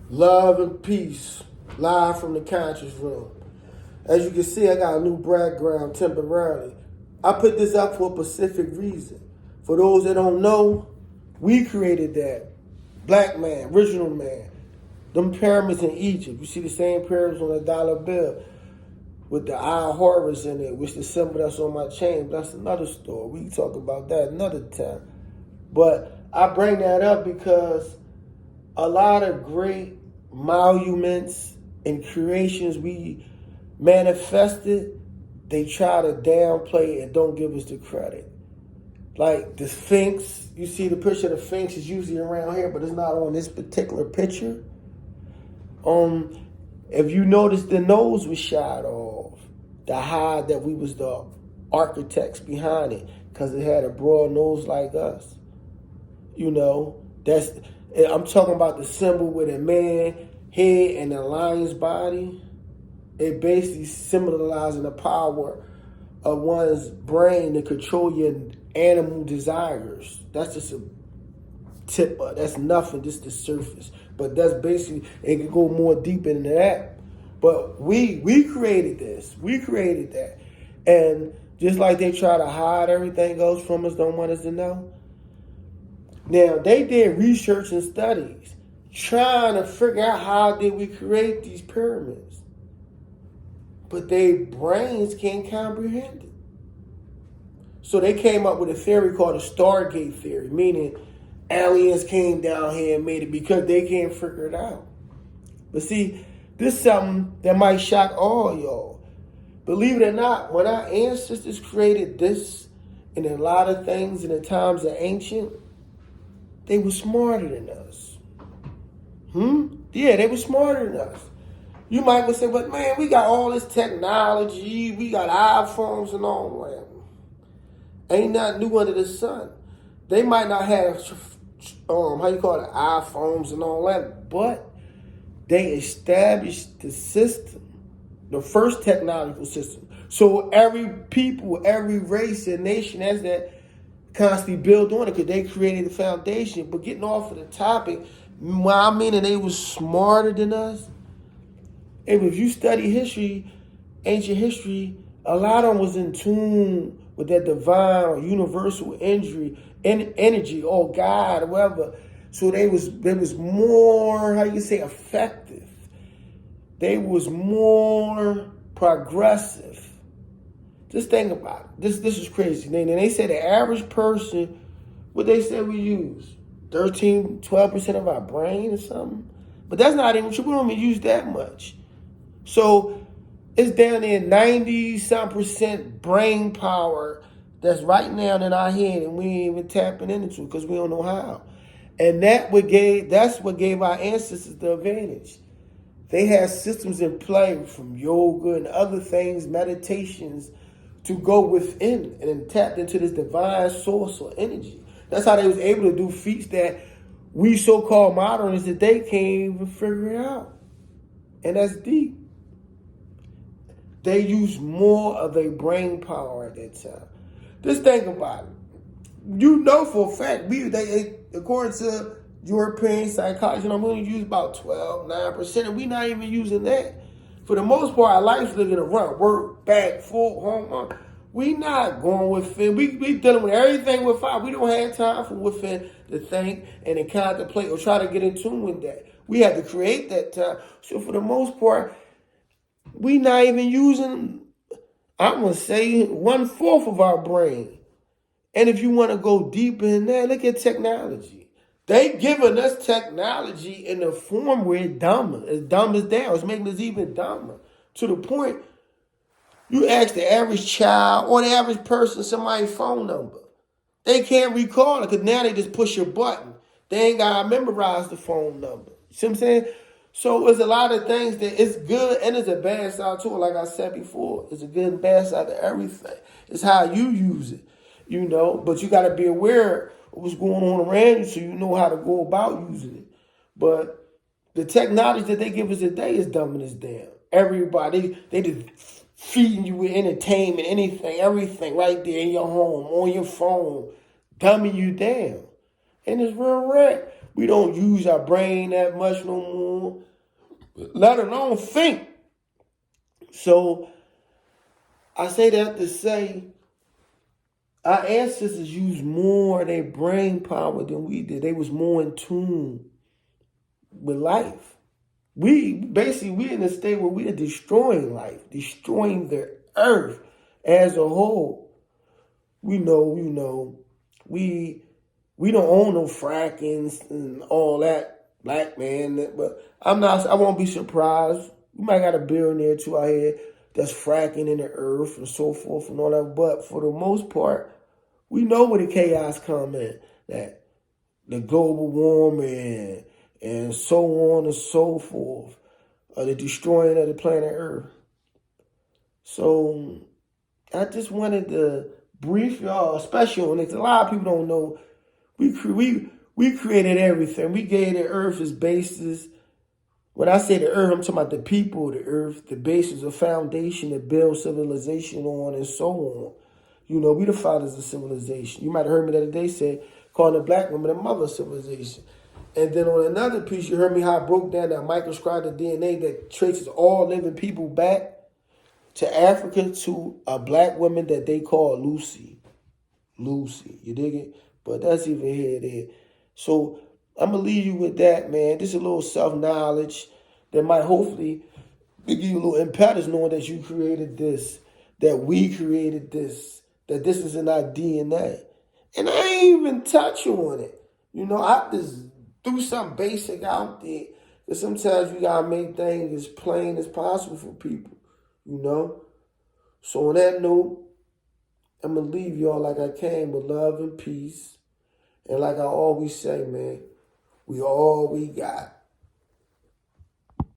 Love and peace, live from the conscious room. As you can see, I got a new background temporarily. I put this up for a specific reason. For those that don't know, we created that. Black man, original man. Them pyramids in Egypt. You see the same pyramids on a dollar bill with the eye Horus in it, which is the symbol that's on my chain. But that's another story. We can talk about that another time. But I bring that up because a lot of great monuments and creations we manifested, they try to downplay and don't give us the credit. Like the Sphinx, you see the picture of the Sphinx is usually around here, but it's not on this particular picture. If you notice, the nose was shot off to hide that we was the architects behind it, because it had a broad nose like us. You know, I'm talking about the symbol with a man head and a lion's body. It basically symbolizing the power of one's brain to control your animal desires. That's just a tip of, that's nothing, just the surface. But that's basically, it can go more deep into that. But we created this. We created that. And just like they try to hide everything else from us, don't want us to know. Now, they did research and studies trying to figure out how did we create these pyramids. But their brains can't comprehend it. So they came up with a theory called the Stargate theory, meaning aliens came down here and made it because they can't figure it out. But see, this is something that might shock all y'all. Believe it or not, when our ancestors created this and a lot of things in the times of ancient, they were smarter than us. Yeah, they were smarter than us. You might say, but man, we got all this technology, we got iPhones and all that. Ain't nothing new under the sun. They might not have, iPhones and all that, but they established the system, the first technological system. So every people, every race and nation has that constantly build on it because they created the foundation. But getting off of the topic, I mean, and they was smarter than us. And if you study history, ancient history, a lot of them was in tune with that divine or universal energy, or God, or whatever. So they was more, how you say, effective. They was more progressive. Just think about it. This is crazy. And they say the average person, what they say we use, 12% of our brain or something. But that's not even true. We don't even use that much. So it's down there 90-some% brain power that's right now in our head, and we ain't even tapping into it because we don't know how. And that's what gave our ancestors the advantage. They had systems in play from yoga and other things, meditations, to go within and tap into this divine source or energy. That's how they was able to do feats that we so-called modernists that they can't even figure it out. And that's deep. They use more of their brain power at that time. Just think about it. You know for a fact, according to European psychology, we only use about 9%, and we're not even using that. For the most part, our life's looking to run, work, back, full, home. We not going within. We dealing with everything with fire. We don't have time for within to think and to contemplate or try to get in tune with that. We have to create that time. So for the most part, we not even using, I'm going to say, 1/4 of our brain. And if you want to go deeper in that, look at technology. They giving us technology in the form where it's dumb as down. It's making us even dumber. To the point, you ask the average child or the average person somebody's phone number. They can't recall it because now they just push a button. They ain't got to memorize the phone number. You see what I'm saying? So there's a lot of things that it's good and it's a bad side to it. Like I said before, it's a good and bad side to everything. It's how you use it, But you got to be aware of what's going on around you so you know how to go about using it. But the technology that they give us today is dumbing us down. Everybody, they just feeding you with entertainment, anything, everything right there in your home, on your phone, dumbing you down. And it's real rare. We don't use our brain that much no more, let alone think. So I say that to say our ancestors used more of their brain power than we did. They was more in tune with life. We in a state where we are destroying life, destroying the earth as a whole. We know, we don't own no frackings and all that, black man. But I won't be surprised. We might got a billionaire too out here that's fracking in the earth and so forth and all that. But for the most part, we know where the chaos come in. That the global warming and so on and so forth. The destroying of the planet Earth. So I just wanted to brief y'all, especially on it. A lot of people don't know. We created everything. We gave the earth its basis. When I say the earth, I'm talking about the people of the earth, the basis, the foundation that builds civilization on and so on. You know, we the fathers of civilization. You might have heard me the other day say, calling the black woman the mother of civilization. And then on another piece, you heard me how I broke down that microscopic DNA that traces all living people back to Africa to a black woman that they call Lucy. Lucy, you dig it? But that's even here there. So I'm going to leave you with that, man. This is a little self-knowledge that might hopefully give you a little impetus knowing that you created this, that we created this, that this is in our DNA. And I ain't even touch on it. You know, I just threw something basic out there. Because sometimes you got to make things as plain as possible for people, you know. So on that note, I'm going to leave y'all like I came with love and peace. And like I always say, man, we all we got.